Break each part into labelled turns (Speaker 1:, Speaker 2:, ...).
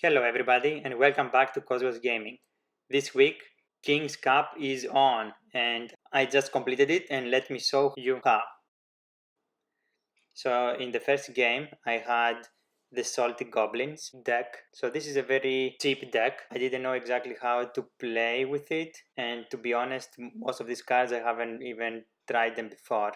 Speaker 1: Hello everybody and welcome back to Koswas Gaming. This week King's Cup is on and I just completed it and let me show you how. So in the first game I had the Salty Goblins deck. So this is a very cheap deck. I didn't know exactly how to play with it, and to be honest most of these cards I haven't even tried them before.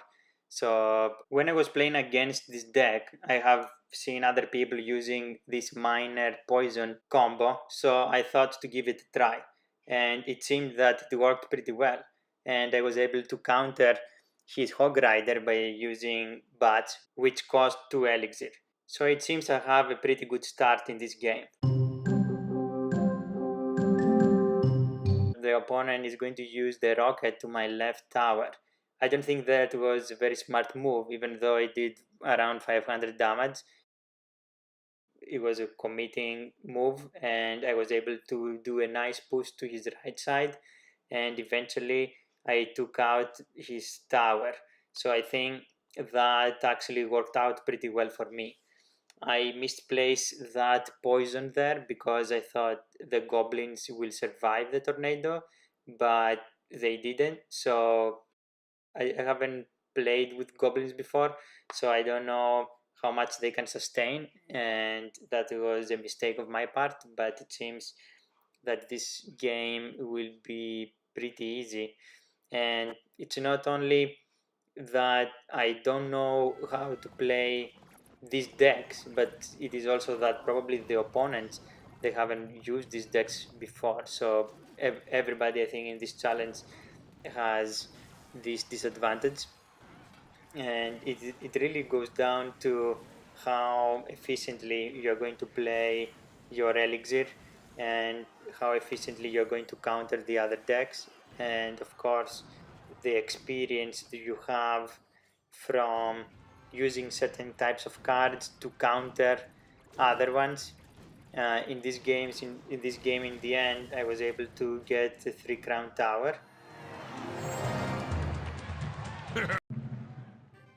Speaker 1: So when I was playing against this deck, I have seen other people using this miner poison combo, so I thought to give it a try. And it seemed that it worked pretty well. And I was able to counter his Hog Rider by using Bats, which cost 2 elixir. So it seems I have a pretty good start in this game. The opponent is going to use the rocket to my left tower. I don't think that was a very smart move, even though it did around 500 damage. It was a committing move, and I was able to do a nice push to his right side, and eventually I took out his tower. So I think that actually worked out pretty well for me. I misplaced that poison there because I thought the goblins will survive the tornado, but they didn't. So I haven't played with goblins before, so I don't know how much they can sustain, and that was a mistake of my part. But it seems that this game will be pretty easy, and it's not only that I don't know how to play these decks, but it is also that probably the opponents they haven't used these decks before. So everybody I think in this challenge has this disadvantage, and it really goes down to how efficiently you're going to play your elixir and how efficiently you're going to counter the other decks, and of course the experience that you have from using certain types of cards to counter other ones. In these games, in this game, in the end, I was able to get the 3 crown tower,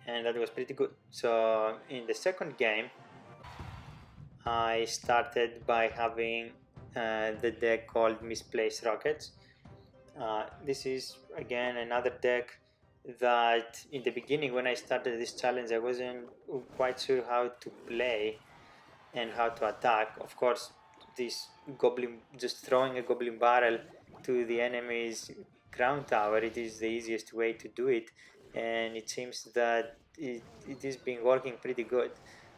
Speaker 1: and that was pretty good. So in the second game, I started by having the deck called Misplaced Rockets. This is again another deck that in the beginning when I started this challenge I wasn't quite sure how to play and how to attack. Of course, this goblin, just throwing a goblin barrel to the enemy's crown tower, it is the easiest way to do it, and it seems that it is been working pretty good,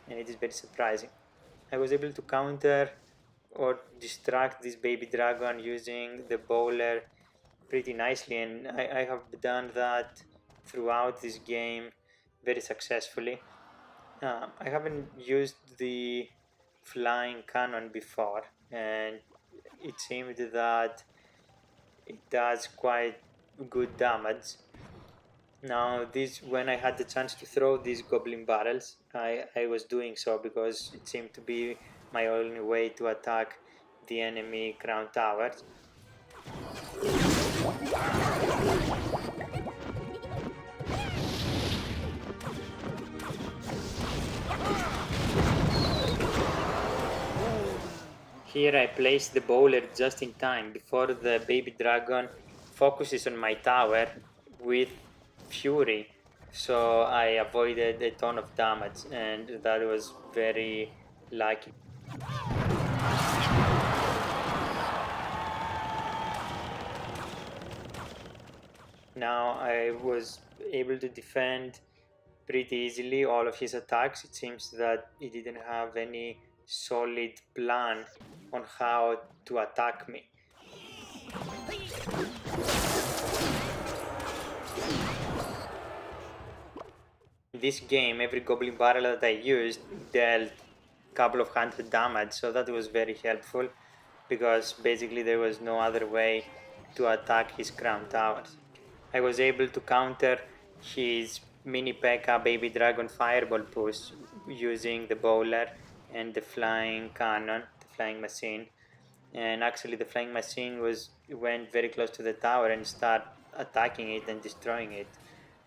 Speaker 1: and it is very surprising. I was able to counter or distract this baby dragon using the bowler pretty nicely, and I have done that throughout this game very successfully. I haven't used the flying cannon before, and it seemed that it does quite good damage. Now, this when I had the chance to throw these goblin barrels, I was doing so because it seemed to be my only way to attack the enemy crown towers. Here I place the bowler just in time before the baby dragon focuses on my tower with fury, so I avoided a ton of damage, and that was very lucky. Now I was able to defend pretty easily all of his attacks. It seems that he didn't have any solid plan on how to attack me. In this game, every goblin barrel that I used dealt a couple of hundred damage, so that was very helpful because basically there was no other way to attack his crown towers. I was able to counter his mini P.E.K.K.A baby dragon fireball push using the bowler and the flying cannon, the flying machine. And actually the flying machine went very close to the tower and started attacking it and destroying it,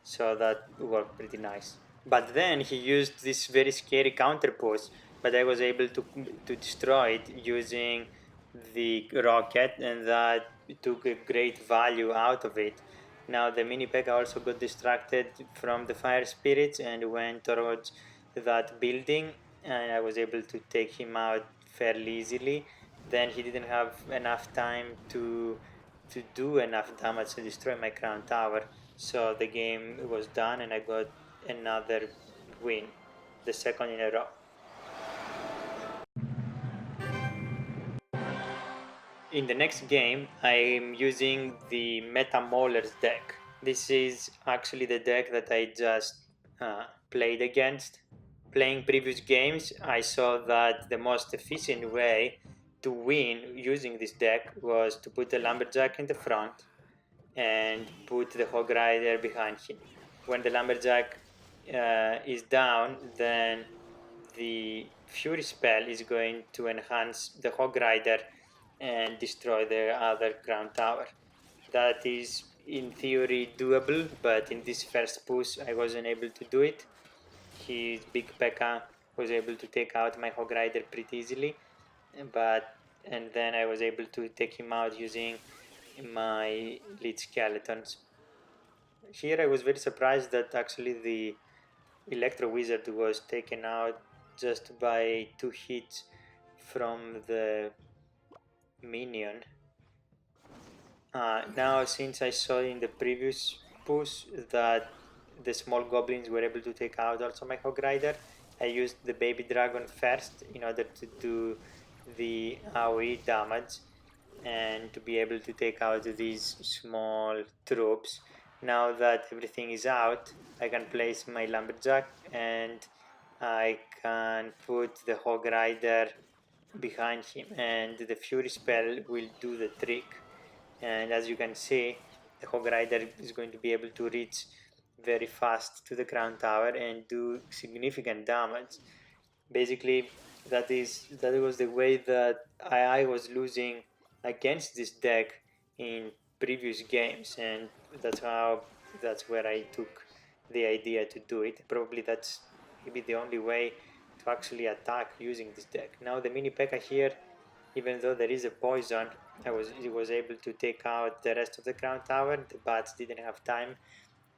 Speaker 1: so that worked pretty nice. But then he used this very scary counter push but I was able to destroy it using the rocket, and that took a great value out of it. Now the mini P.E.K.K.A. also got distracted from the fire spirits and went towards that building, and I was able to take him out fairly easily. Then he didn't have enough time to do enough damage to destroy my crown tower, so the game was done and I got another win, the second in a row. In the next game, I'm using the Meta Maulers deck. This is actually the deck that I just played against. Playing previous games, I saw that the most efficient way to win using this deck was to put the Lumberjack in the front and put the Hog Rider behind him. When the Lumberjack is down, then the Fury spell is going to enhance the Hog Rider and destroy the other ground tower. That is in theory doable, but in this first push I wasn't able to do it. His big P.E.K.K.A. was able to take out my Hog Rider pretty easily, and then I was able to take him out using my lead skeletons. Here I was very surprised that actually the Electro Wizard was taken out just by 2 hits from the minion. Now, since I saw in the previous push that the small goblins were able to take out also my Hog Rider, I used the baby dragon first in order to do the AoE damage and to be able to take out these small troops. Now that everything is out, I can place my lumberjack and I can put the Hog Rider behind him, and the Fury spell will do the trick. And as you can see, the Hog Rider is going to be able to reach very fast to the crown tower and do significant damage. Basically, that was the way that I was losing against this deck in previous games, and that's where I took the idea to do it. Probably that's maybe the only way to actually attack using this deck. Now the mini P.E.K.K.A. here, even though there is a poison, he was able to take out the rest of the crown tower. The bats didn't have time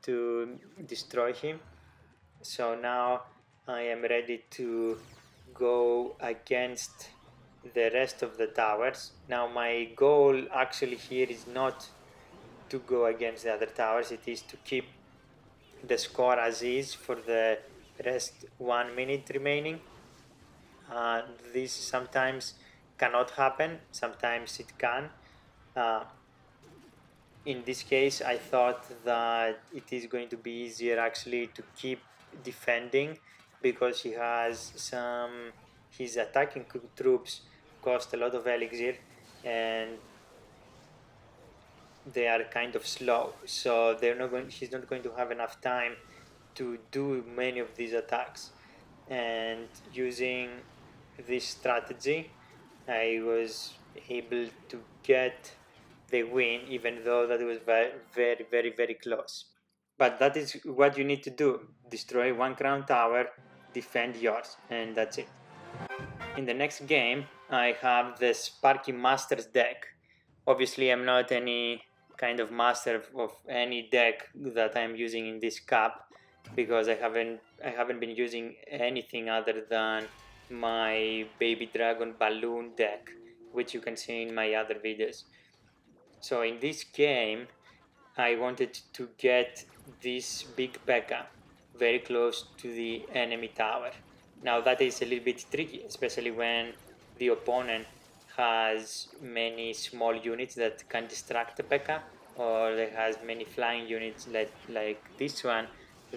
Speaker 1: to destroy him, so now I am ready to go against the rest of the towers. Now my goal actually here is not to go against the other towers, it is to keep the score as is for the rest 1 minute remaining. This sometimes cannot happen, sometimes it can. In this case, I thought that it is going to be easier actually to keep defending, because his attacking troops cost a lot of elixir and they are kind of slow, so he's not going to have enough time to do many of these attacks. And using this strategy, I was able to get the win, even though that was very, very, very, very close. But that is what you need to do: destroy one crown tower, defend yours, and that's it. In the next game, I have the Sparky Masters deck. Obviously, I'm not any kind of master of any deck that I'm using in this cup, because I haven't been using anything other than my Baby Dragon Balloon deck, which you can see in my other videos. So in this game, I wanted to get this big P.E.K.K.A. very close to the enemy tower. Now that is a little bit tricky, especially when the opponent has many small units that can distract the P.E.K.K.A. or it has many flying units like this one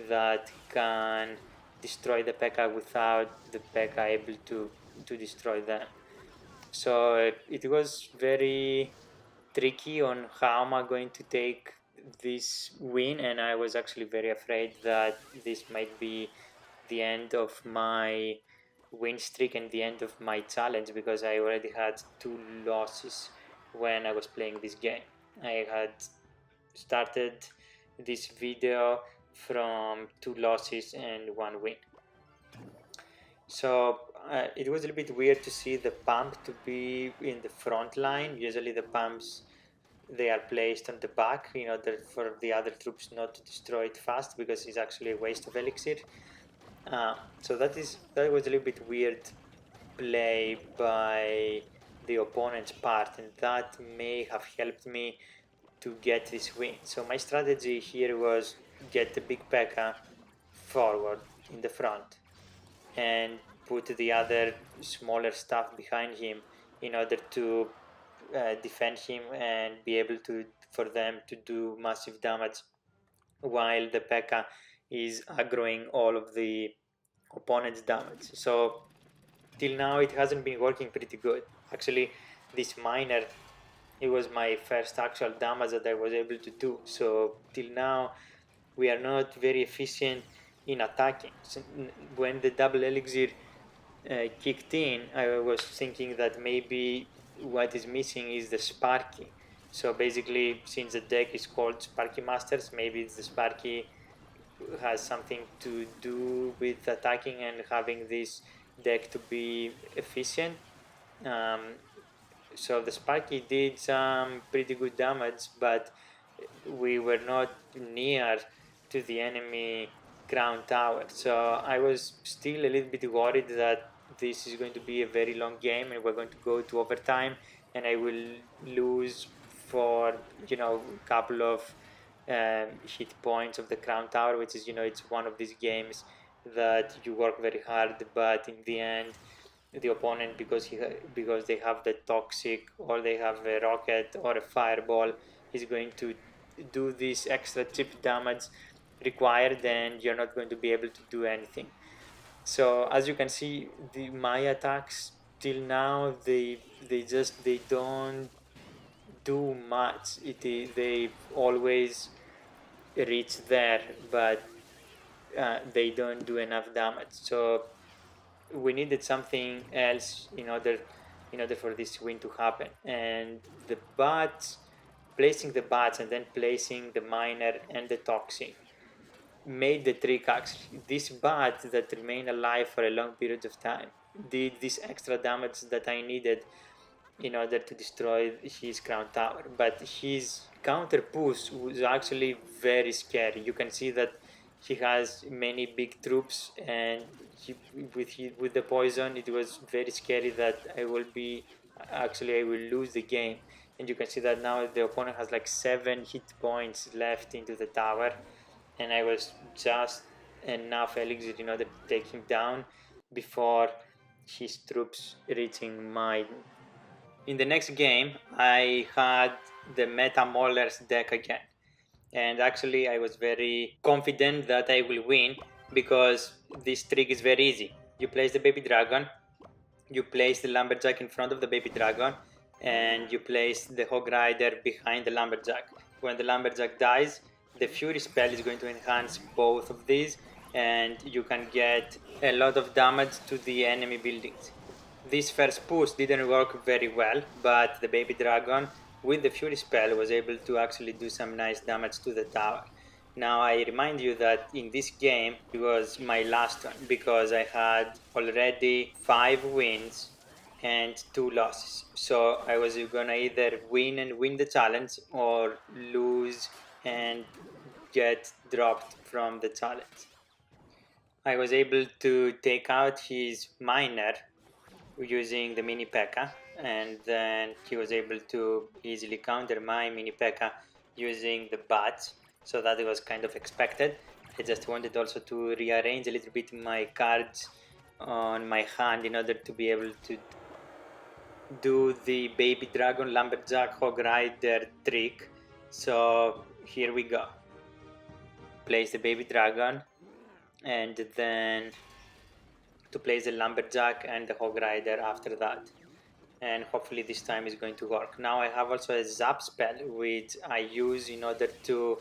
Speaker 1: that can destroy the P.E.K.K.A. without the P.E.K.K.A. able to destroy them. So it was very tricky on how am I going to take this win, and I was actually very afraid that this might be the end of my win streak and the end of my challenge, because I already had 2 losses when I was playing this game. I had started this video from 2 losses and 1 win. So it was a little bit weird to see the pump to be in the front line. Usually the pumps, they are placed on the back in order for the other troops not to destroy it fast, because it's actually a waste of elixir. So that was a little bit weird play by the opponent's part, and that may have helped me to get this win. So my strategy here was get the big P.E.K.K.A forward in the front and put the other smaller stuff behind him in order to defend him and be able to for them to do massive damage while the P.E.K.K.A is aggroing all of the opponent's damage. So till now it hasn't been working pretty good. Actually, this miner, it was my first actual damage that I was able to do. So till now we are not very efficient in attacking. So when the double elixir kicked in, I was thinking that maybe what is missing is the Sparky. So basically, since the deck is called Sparky Masters, maybe the Sparky has something to do with attacking and having this deck to be efficient. Um, so the Sparky did some pretty good damage, but we were not near to the enemy crown tower. So I was still a little bit worried that this is going to be a very long game and we're going to go to overtime and I will lose for a couple of hit points of the crown tower, which is it's one of these games that you work very hard, but in the end the opponent, because they have the toxic or they have a rocket or a fireball, is going to do this extra chip damage required, and you're not going to be able to do anything. So as you can see, my attacks till now, they don't do much. They always reach there, but they don't do enough damage. So we needed something else in order for this win to happen. And the bats, placing the bats and then placing the miner and the toxic made the trick. Actually, this bat that remained alive for a long period of time did this extra damage that I needed in order to destroy his crown tower. But his counter push was actually very scary. You can see that he has many big troops, and with the poison, it was very scary that I will lose the game. And you can see that now the opponent has like 7 hit points left into the tower, and I was just enough elixir in order to take him down before his troops reaching mine. In the next game, I had the Meta Maulers deck again. And actually, I was very confident that I will win because this trick is very easy. You place the baby dragon, you place the lumberjack in front of the baby dragon, and you place the hog rider behind the lumberjack. When the lumberjack dies, the fury spell is going to enhance both of these, and you can get a lot of damage to the enemy buildings. This first push didn't work very well, but the baby dragon with the fury spell was able to actually do some nice damage to the tower. Now I remind you that in this game it was my last one because I had already 5 wins and 2 losses. So I was gonna either win and win the challenge or lose and get dropped from the challenge. I was able to take out his miner using the mini P.E.K.K.A, and then he was able to easily counter my mini P.E.K.K.A using the bats, so that it was kind of expected. I just wanted also to rearrange a little bit my cards on my hand in order to be able to do the baby dragon lumberjack hog rider trick. So here we go. Place the baby dragon, and then to place the lumberjack and the hog rider after that, and hopefully this time is going to work. Now I have also a zap spell which I use in order to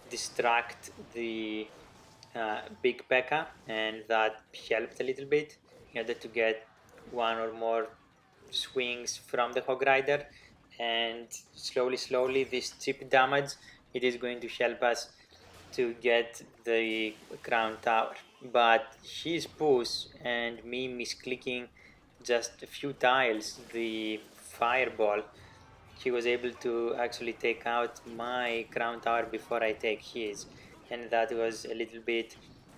Speaker 1: distract the big P.E.K.K.A, and that helped a little bit in order to get one or more swings from the hog rider, and slowly this chip damage, it is going to help us to get the crown tower. but his push and me misclicking just a few tiles, the fireball, he was able to actually take out my crown tower before I take his, and that was a little bit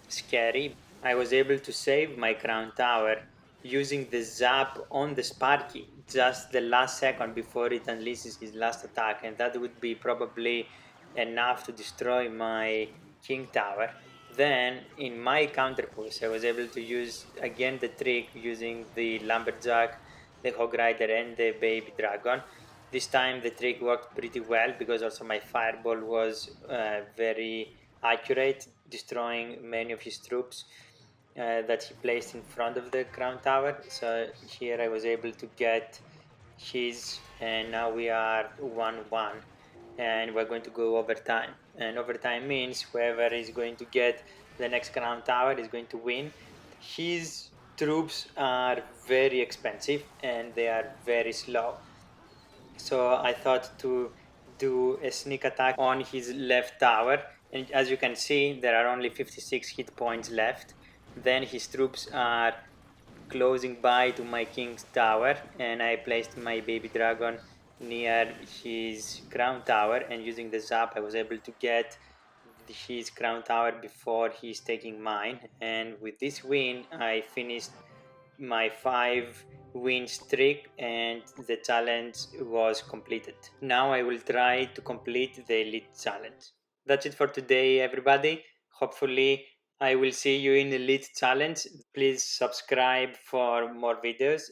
Speaker 1: scary. I was able to save my crown tower using the zap on the Sparky just the last second before it unleashes his last attack, and that would be probably enough to destroy my king tower. Then in my counter push, I was able to use again the trick using the lumberjack, the hog rider, and the baby dragon. This time the trick worked pretty well because also my fireball was very accurate, destroying many of his troops that he placed in front of the crown tower. So here I was able to get his, and now we are 1-1, and we're going to go overtime. And overtime means whoever is going to get the next crown tower is going to win. His troops are very expensive and they are very slow, so I thought to do a sneak attack on his left tower, and as you can see there are only 56 hit points left. Then his troops are closing by to my king's tower, and I placed my baby dragon near his crown tower, and using the zap I was able to get his crown tower before he's taking mine. And with this win I finished my 5 win streak and the challenge was completed. Now I will try to complete the elite challenge. That's it for today, everybody. Hopefully I will see you in elite challenge. Please subscribe for more videos.